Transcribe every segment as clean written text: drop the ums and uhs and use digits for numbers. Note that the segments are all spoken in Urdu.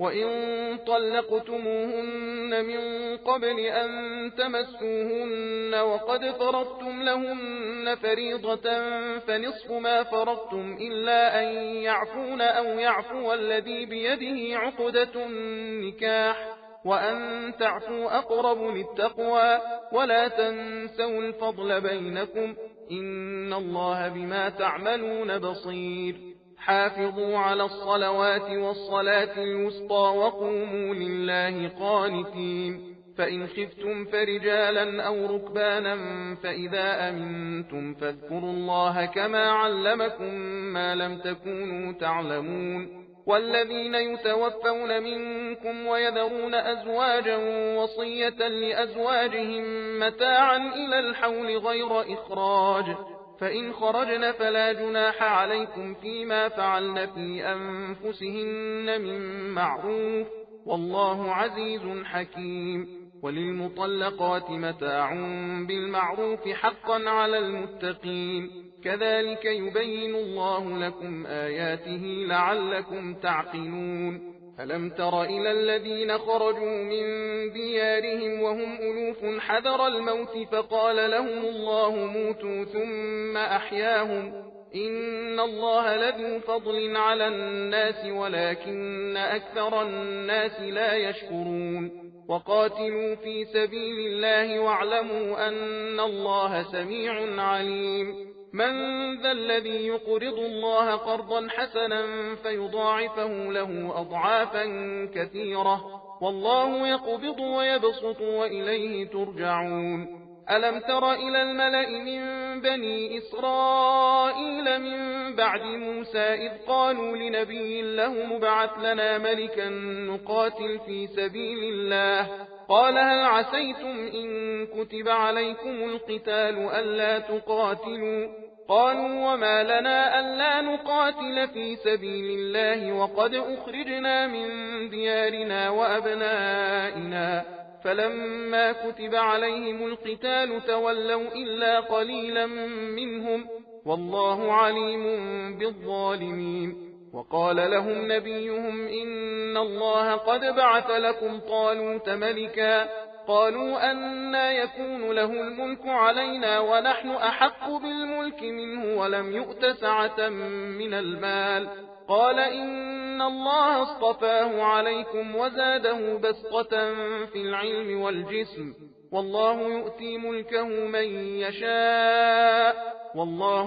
وإن طلقتموهن من قبل أن تمسوهن وقد فرضتم لهن فريضة فنصف ما فرضتم إلا أن يعفون أو يعفو الذي بيده عقدة النكاح وأن تعفوا أقرب للتقوى ولا تنسوا الفضل بينكم إن الله بما تعملون بصير. حافظوا على الصلوات والصلاة الوسطى وقوموا لله قانتين. فإن خفتم فرجالا أو ركبانا فإذا أمنتم فاذكروا الله كما علمكم ما لم تكونوا تعلمون. والذين يتوفون منكم ويذرون أزواجا وصية لأزواجهم متاعا إلى الحول غير إخراج فإن خرجن فلا جناح عليكم فيما فعلن في أنفسهن من معروف والله عزيز حكيم. وللمطلقات متاع بالمعروف حقا على المتقين كذلك يبين الله لكم آياته لعلكم تعقلون. ألم تر إلى الذين خرجوا من ديارهم وهم ألوف حذر الموت فقال لهم الله موتوا ثم أحياهم إن الله لذو فضل على الناس ولكن أكثر الناس لا يشكرون. وقاتلوا في سبيل الله واعلموا أن الله سميع عليم. من ذا الذي يقرض الله قرضا حسنا فيضاعفه له أضعافا كثيرة والله يقبض ويبسط وإليه ترجعون. ألم تر إلى الملأ من بني إسرائيل من بعد موسى إذ قالوا لنبي له مبعث لنا ملكا نقاتل في سبيل الله قال هل عسيتم إن كتب عليكم القتال ألا تقاتلوا قالوا وما لنا ألا نقاتل في سبيل الله وقد أخرجنا من ديارنا وأبنائنا فلما كتب عليهم القتال تولوا إلا قليلا منهم والله عليم بالظالمين. وقال لهم نبيهم إن الله قد بعث لكم طالوت ملكا قالوا أنى يكون له الملك علينا ونحن أحق بالملك منه ولم يؤت سعة من المال قال إن الله اصطفاه عليكم وزاده بسطة في العلم والجسم والله يؤتي ملكه من يشاء والله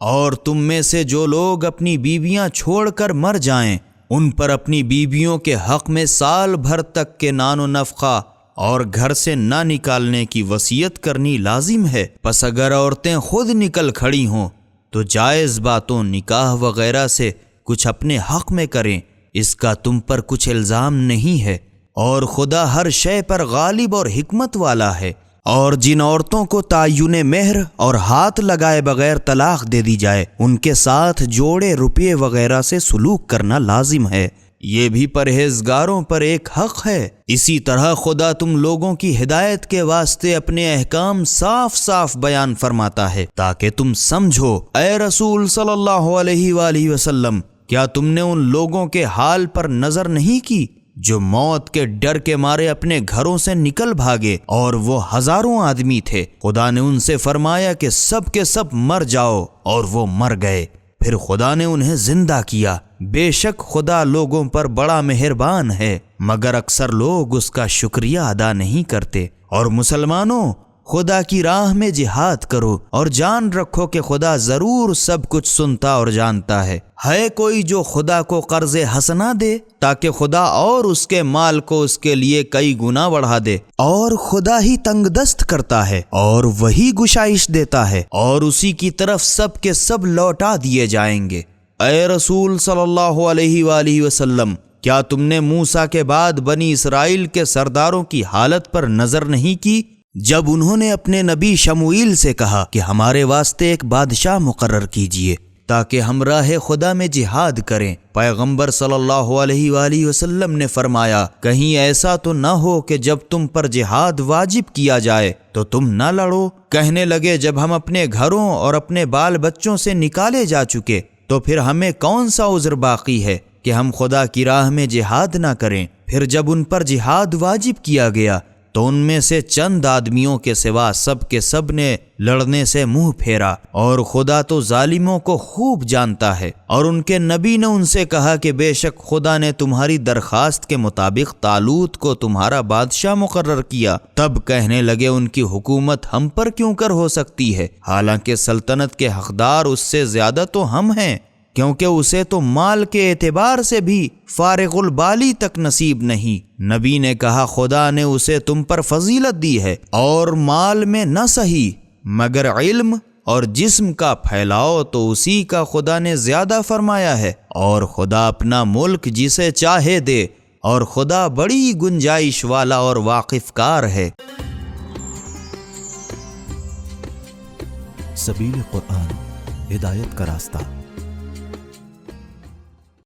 اور تم میں سے جو لوگ اپنی بیویاں چھوڑ کر مر جائیں ان پر اپنی بیویوں کے حق میں سال بھر تک کے نان و نفقہ اور گھر سے نہ نکالنے کی وصیت کرنی لازم ہے۔ پس اگر عورتیں خود نکل کھڑی ہوں تو جائز باتوں نکاح وغیرہ سے کچھ اپنے حق میں کریں، اس کا تم پر کچھ الزام نہیں ہے، اور خدا ہر شے پر غالب اور حکمت والا ہے۔ اور جن عورتوں کو تعین مہر اور ہاتھ لگائے بغیر طلاق دے دی جائے ان کے ساتھ جوڑے روپے وغیرہ سے سلوک کرنا لازم ہے، یہ بھی پرہیزگاروں پر ایک حق ہے۔ اسی طرح خدا تم لوگوں کی ہدایت کے واسطے اپنے احکام صاف صاف بیان فرماتا ہے تاکہ تم سمجھو۔ اے رسول صلی اللہ علیہ وآلہ وسلم، کیا تم نے ان لوگوں کے حال پر نظر نہیں کی جو موت کے ڈر کے مارے اپنے گھروں سے نکل بھاگے، اور وہ ہزاروں آدمی تھے؟ خدا نے ان سے فرمایا کہ سب کے سب مر جاؤ، اور وہ مر گئے۔ پھر خدا نے انہیں زندہ کیا۔ بے شک خدا لوگوں پر بڑا مہربان ہے، مگر اکثر لوگ اس کا شکریہ ادا نہیں کرتے۔ اور مسلمانوں، خدا کی راہ میں جہاد کرو اور جان رکھو کہ خدا ضرور سب کچھ سنتا اور جانتا ہے۔ ہے کوئی جو خدا کو قرض حسنہ دے تاکہ خدا اور اس کے مال کو اس کے لیے کئی گنا بڑھا دے؟ اور خدا ہی تنگ دست کرتا ہے اور وہی گشائش دیتا ہے، اور اسی کی طرف سب کے سب لوٹا دیے جائیں گے۔ اے رسول صلی اللہ علیہ وآلہ وسلم، کیا تم نے موسیٰ کے بعد بنی اسرائیل کے سرداروں کی حالت پر نظر نہیں کی جب انہوں نے اپنے نبی شموئیل سے کہا کہ ہمارے واسطے ایک بادشاہ مقرر کیجئے تاکہ ہم راہ خدا میں جہاد کریں؟ پیغمبر صلی اللہ علیہ وآلہ وسلم نے فرمایا، کہیں ایسا تو نہ ہو کہ جب تم پر جہاد واجب کیا جائے تو تم نہ لڑو۔ کہنے لگے، جب ہم اپنے گھروں اور اپنے بال بچوں سے نکالے جا چکے تو پھر ہمیں کون سا عذر باقی ہے کہ ہم خدا کی راہ میں جہاد نہ کریں؟ پھر جب ان پر جہاد واجب کیا گیا تو ان میں سے چند آدمیوں کے سوا سب کے سب نے لڑنے سے منہ پھیرا، اور خدا تو ظالموں کو خوب جانتا ہے۔ اور ان کے نبی نے ان سے کہا کہ بے شک خدا نے تمہاری درخواست کے مطابق طالوت کو تمہارا بادشاہ مقرر کیا۔ تب کہنے لگے، ان کی حکومت ہم پر کیوں کر ہو سکتی ہے، حالانکہ سلطنت کے حقدار اس سے زیادہ تو ہم ہیں، کیونکہ اسے تو مال کے اعتبار سے بھی فارغ البالی تک نصیب نہیں۔ نبی نے کہا، خدا نے اسے تم پر فضیلت دی ہے، اور مال میں نہ صحیح مگر علم اور جسم کا پھیلاؤ تو اسی کا خدا نے زیادہ فرمایا ہے، اور خدا اپنا ملک جسے چاہے دے، اور خدا بڑی گنجائش والا اور واقف کار ہے۔ سبیل قرآن، ہدایت کا راستہ۔